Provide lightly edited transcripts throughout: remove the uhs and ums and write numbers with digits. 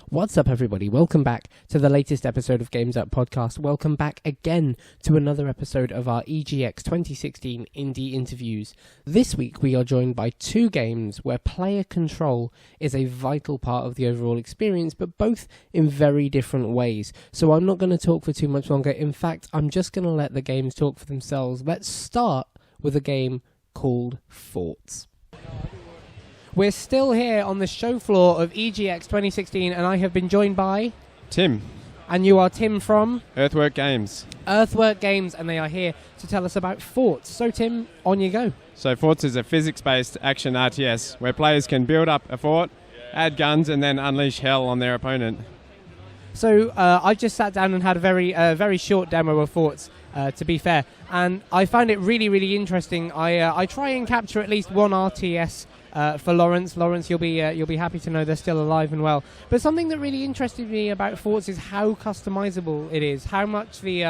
What's up, everybody? Welcome back to the latest episode of Games Up Podcast. Welcome back again to another episode of our EGX 2016 Indie Interviews. This week we are joined by two games where player control is a vital part of the overall experience, but both in very different ways. So I'm not going to talk for too much longer. In fact, I'm just going to let the games talk for themselves. Let's start with a game called Forts. We're still here on the show floor of EGX 2016, and I have been joined by... Tim. And you are Tim from? Earthwork Games. Earthwork Games, and they are here to tell us about Forts. So Tim, on you go. So Forts is a physics-based action RTS where players can build up a fort, add guns, and then unleash hell on their opponent. So I just sat down and had a very short demo of Forts, to be fair, and I found it really, really interesting. I try and capture at least one RTS for Lawrence. Lawrence, you'll be happy to know they're still alive and well. But something that really interested me about Forts is how customizable it is, how much the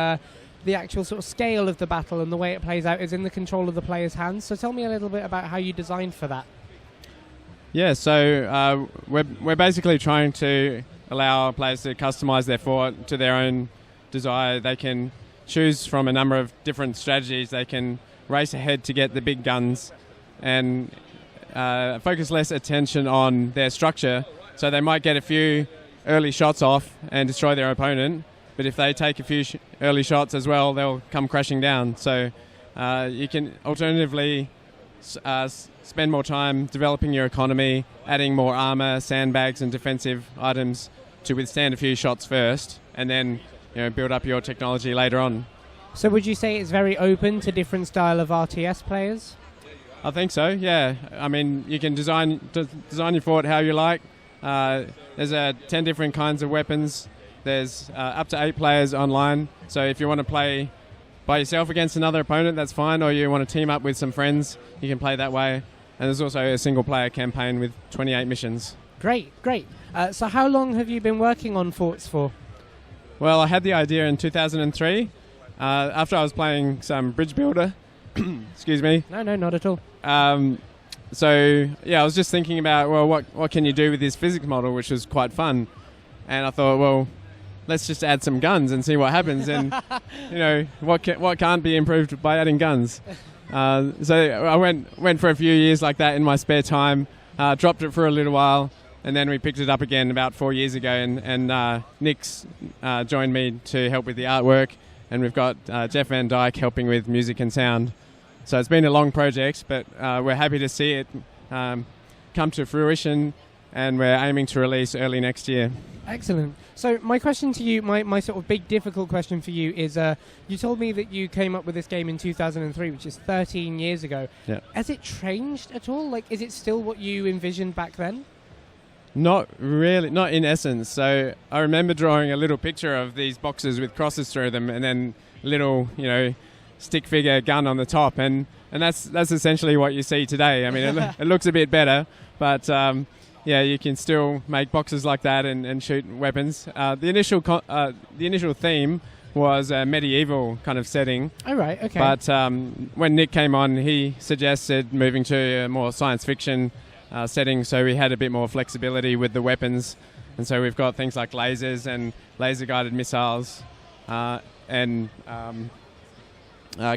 actual sort of scale of the battle and the way it plays out is in the control of the player's hands. So tell me a little bit about how you designed for that. Yeah, so we're basically trying to allow players to customize their fort to their own desire. They can choose from a number of different strategies. They can race ahead to get the big guns and focus less attention on their structure. So they might get a few early shots off and destroy their opponent, but if they take a few early shots as well, they'll come crashing down. So you can alternatively spend more time developing your economy, adding more armor, sandbags and defensive items to withstand a few shots first, and then build up your technology later on. So would you say it's very open to different style of RTS players? I think so, yeah. I mean, you can design your fort how you like. There's 10 different kinds of weapons. There's up to 8 players online. So if you want to play by yourself against another opponent, that's fine. Or you want to team up with some friends, you can play that way. And there's also a single-player campaign with 28 missions. Great. So how long have you been working on Forts for? Well, I had the idea in 2003 after I was playing some Bridge Builder. Excuse me. No, not at all. So, yeah, I was just thinking about, well, what can you do with this physics model, which was quite fun. And I thought, well, let's just add some guns and see what happens. And, what can't be improved by adding guns? So I went for a few years like that in my spare time, dropped it for a little while, and then we picked it up again about 4 years ago. And Nick's joined me to help with the artwork. And we've got Jeff Van Dyke helping with music and sound. So it's been a long project, but we're happy to see it come to fruition, and we're aiming to release early next year. Excellent. So my question to you, my sort of big difficult question for you is, you told me that you came up with this game in 2003, which is 13 years ago. Yeah. Has it changed at all? Like, is it still what you envisioned back then? Not really, not in essence. So I remember drawing a little picture of these boxes with crosses through them, and then a little, stick figure gun on the top, and that's essentially what you see today. I mean, it looks a bit better, but you can still make boxes like that and shoot weapons. The initial theme was a medieval kind of setting. Oh, right, okay. But when Nick came on, he suggested moving to a more science fiction setting, so we had a bit more flexibility with the weapons, and so we've got things like lasers and laser-guided missiles and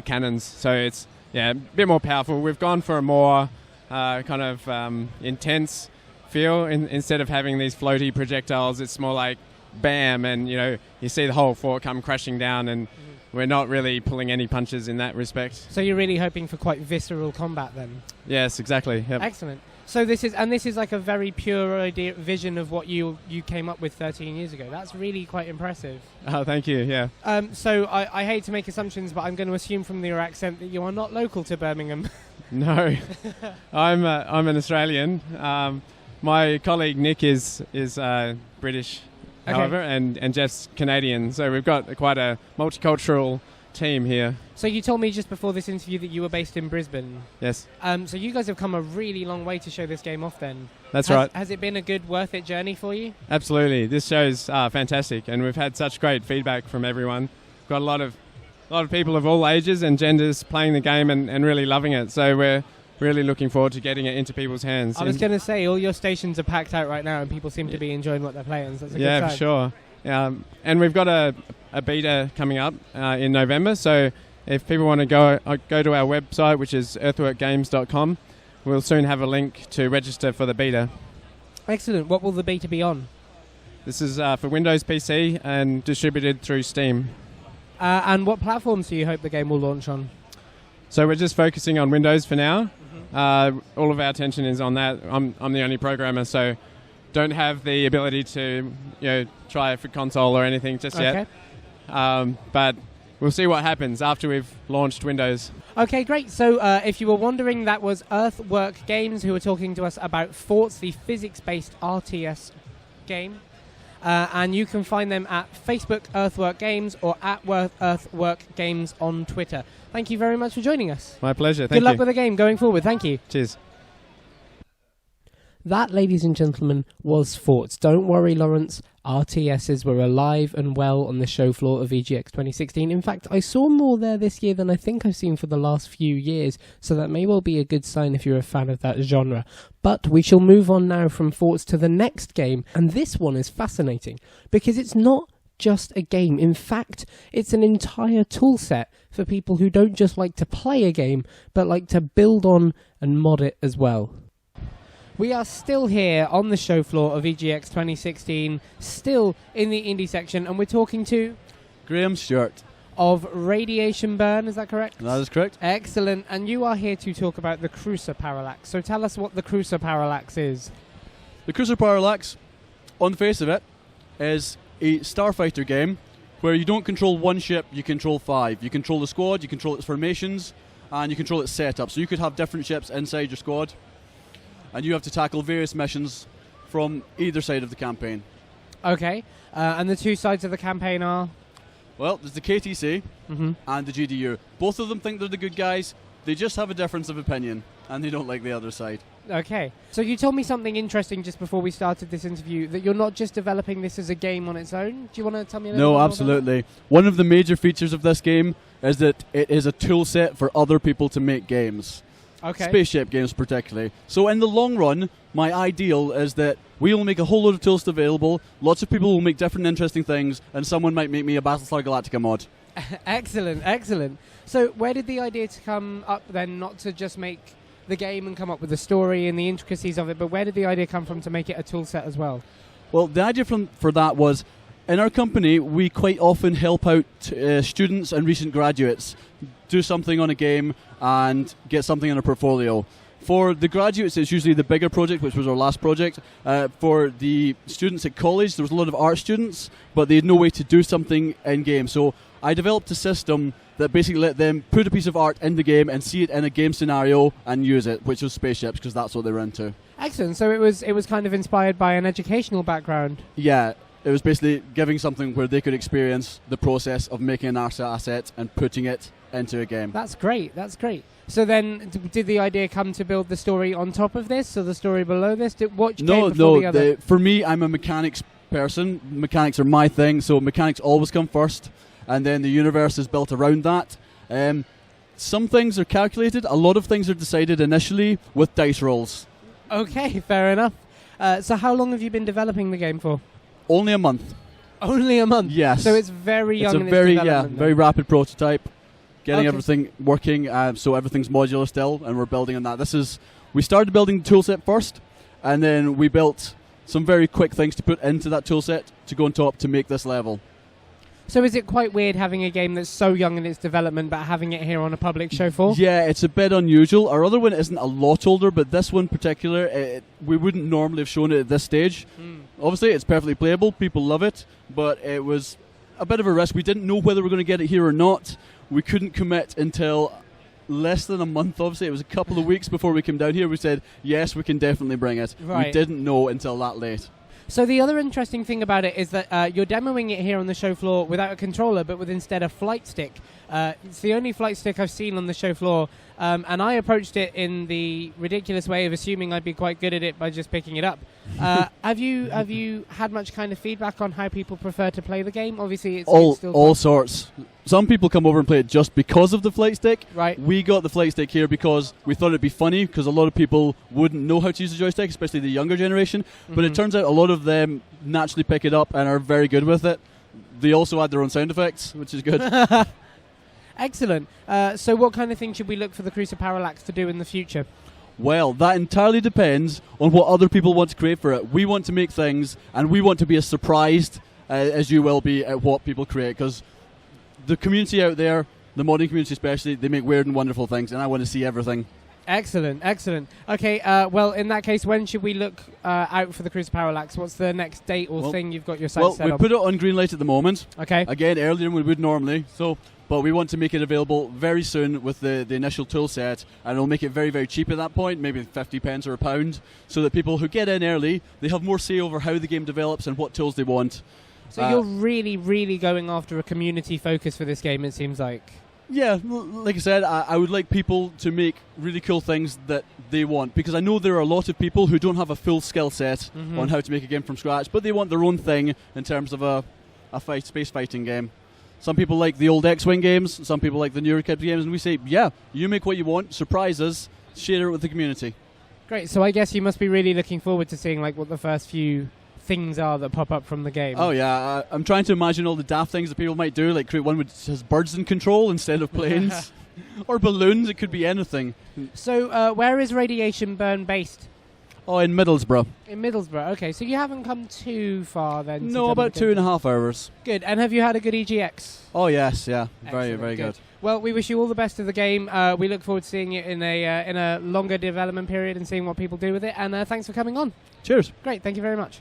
cannons, so it's a bit more powerful. We've gone for a more kind of intense feel. Instead of having these floaty projectiles, it's more like bam, and you see the whole fort come crashing down, and we're not really pulling any punches in that respect. So you're really hoping for quite visceral combat then? Yes, exactly. Yep. Excellent. So this is like a very pure vision of what you came up with 13 years ago. That's really quite impressive. Oh, thank you. Yeah. So I hate to make assumptions, but I'm going to assume from your accent that you are not local to Birmingham. No, I'm an Australian. My colleague Nick is British, okay, however, and Jeff's Canadian. So we've got quite a multicultural team here. So you told me just before this interview that you were based in Brisbane. Yes. So you guys have come a really long way to show this game off then. That's right. Has it been a good, worth it journey for you? Absolutely. This show's fantastic, and we've had such great feedback from everyone. We've got a lot of people of all ages and genders playing the game and really loving it. So we're really looking forward to getting it into people's hands. I was going to say, all your stations are packed out right now and people seem to be enjoying what they're playing. So that's a good sign. For sure. And we've got a beta coming up in November, so if people want to go to our website, which is earthworkgames.com, we'll soon have a link to register for the beta. Excellent. What will the beta be on? This is for Windows PC and distributed through Steam. And what platforms do you hope the game will launch on? So we're just focusing on Windows for now. All of our attention is on that. I'm the only programmer, so don't have the ability to try it for console or anything just yet. But we'll see what happens after we've launched Windows. Okay, great. So if you were wondering, that was Earthwork Games who were talking to us about Forts, the physics-based RTS game. And you can find them at Facebook Earthwork Games or at Earthwork Games on Twitter. Thank you very much for joining us. My pleasure. Thank you. Good luck with the game going forward. Thank you. Cheers. That, ladies and gentlemen, was Forts. Don't worry, Lawrence. RTSs were alive and well on the show floor of EGX 2016. In fact, I saw more there this year than I think I've seen for the last few years, so that may well be a good sign if you're a fan of that genre. But we shall move on now from Forts to the next game, and this one is fascinating, because it's not just a game. In fact, it's an entire tool set for people who don't just like to play a game, but like to build on and mod it as well. We are still here on the show floor of EGX 2016, still in the indie section, and we're talking to Graham Stewart of Radiation Burn, is that correct? That is correct. Excellent, and you are here to talk about the Krucer Parallax. So tell us what the Krucer Parallax is. The Krucer Parallax, on the face of it, is a starfighter game where you don't control one ship, you control 5. You control the squad, you control its formations, and you control its setup. So you could have different ships inside your squad, and you have to tackle various missions from either side of the campaign. Okay, and the two sides of the campaign are? Well, there's the KTC and the GDU. Both of them think they're the good guys. They just have a difference of opinion, and they don't like the other side. Okay, so you told me something interesting just before we started this interview, that you're not just developing this as a game on its own. Do you want to tell me a little bit more absolutely. about that? One of the major features of this game is that it is a tool set for other people to make games. Okay. Spaceship games particularly. So in the long run, my ideal is that we will make a whole load of tools available, lots of people will make different interesting things, and someone might make me a Battlestar Galactica mod. Excellent, excellent. So where did the idea to come up then, not to just make the game and come up with the story and the intricacies of it, but where did the idea come from to make it a tool set as well? Well, the idea for that was, in our company, we quite often help out students and recent graduates do something on a game and get something in a portfolio. For the graduates, it's usually the bigger project, which was our last project. For the students at college, there was a lot of art students, but they had no way to do something in-game. So I developed a system that basically let them put a piece of art in the game and see it in a game scenario and use it, which was spaceships, because that's what they were into. Excellent. So it was kind of inspired by an educational background. Yeah. It was basically giving something where they could experience the process of making an art asset and putting it into a game. That's great, that's great. So then, did the idea come to build the story on top of this, or the story below this? What came before the other? For me, I'm a mechanics person. Mechanics are my thing, so mechanics always come first, and then the universe is built around that. Some things are calculated, a lot of things are decided initially with dice rolls. Okay, fair enough. So how long have you been developing the game for? Only a month. Only a month? Yes. So it's very young in its very, development. Very rapid prototype. Getting Okay. everything working, so everything's modular still, and we're building on that. We started building the toolset first, and then we built some very quick things to put into that toolset to go on top to make this level. So is it quite weird having a game that's so young in its development, but having it here on a public show floor? Yeah, it's a bit unusual. Our other one isn't a lot older, but this one in particular, we wouldn't normally have shown it at this stage. Obviously, it's perfectly playable. People love it, but it was a bit of a risk. We didn't know whether we were going to get it here or not. We couldn't commit until less than a month, obviously. It was a couple of weeks before we came down here. We said, yes, we can definitely bring it. Right. We didn't know until that late. So the other interesting thing about it is that you're demoing it here on the show floor without a controller, but with instead a flight stick. It's the only flight stick I've seen on the show floor and I approached it in the ridiculous way of assuming I'd be quite good at it by just picking it up. Have you had much kind of feedback on how people prefer to play the game? Obviously, it's still all sorts. Some people come over and play it just because of the flight stick. Right. We got the flight stick here because we thought it'd be funny, because a lot of people wouldn't know how to use the joystick, especially the younger generation. But it turns out a lot of them naturally pick it up and are very good with it. They also add their own sound effects, which is good. Excellent. So what kind of thing should we look for the Krucer Parallax to do in the future? Well, that entirely depends on what other people want to create for it. We want to make things, and we want to be as surprised as you will be at what people create, because the community out there, the modding community especially, they make weird and wonderful things, and I want to see everything. Excellent. Okay, well, in that case, when should we look out for the Krucer Parallax? What's the next date or thing you've got your site set we on? put it on Greenlight at the moment. Okay. Again, earlier than we would normally, but we want to make it available very soon with the initial tool set, and it'll make it very, very cheap at that point, maybe 50 pence or £1, so that people who get in early, they have more say over how the game develops and what tools they want. So you're really, really going after a community focus for this game, it seems like. Yeah, like I said, I would like people to make really cool things that they want, because I know there are a lot of people who don't have a full skill set on how to make a game from scratch, but they want their own thing in terms of a space fighting game. Some people like the old X-Wing games, some people like the newer type of games, and we say, yeah, you make what you want, surprise us, share it with the community. Great, so I guess you must be really looking forward to seeing like what the first few things are that pop up from the game. Oh yeah, I'm trying to imagine all the daft things that people might do, like create one which has birds in control instead of planes. Or balloons, it could be anything. So where is Radiation Burn based? Oh, in Middlesbrough. In Middlesbrough, okay, so you haven't come too far then? No, about 2.5 hours. Good, and have you had a good EGX? Oh yes, yeah, very, Excellent, very good. Well, we wish you all the best of the game. We look forward to seeing it in a longer development period and seeing what people do with it, and thanks for coming on. Cheers. Great, thank you very much.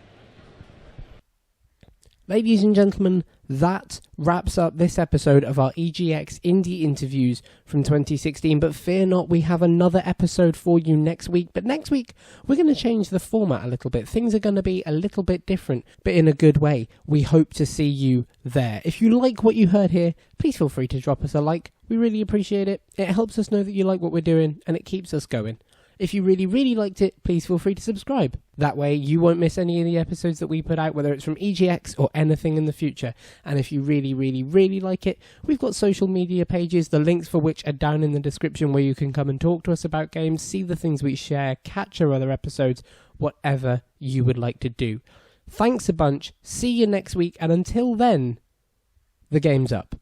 Ladies and gentlemen, that wraps up this episode of our EGX Indie Interviews from 2016. But fear not, we have another episode for you next week. But next week, we're going to change the format a little bit. Things are going to be a little bit different, but in a good way. We hope to see you there. If you like what you heard here, please feel free to drop us a like. We really appreciate it. It helps us know that you like what we're doing, and it keeps us going. If you really, really liked it, please feel free to subscribe. That way you won't miss any of the episodes that we put out, whether it's from EGX or anything in the future. And if you really, really, really like it, we've got social media pages, the links for which are down in the description, where you can come and talk to us about games, see the things we share, catch our other episodes, whatever you would like to do. Thanks a bunch. See you next week. And until then, the game's up.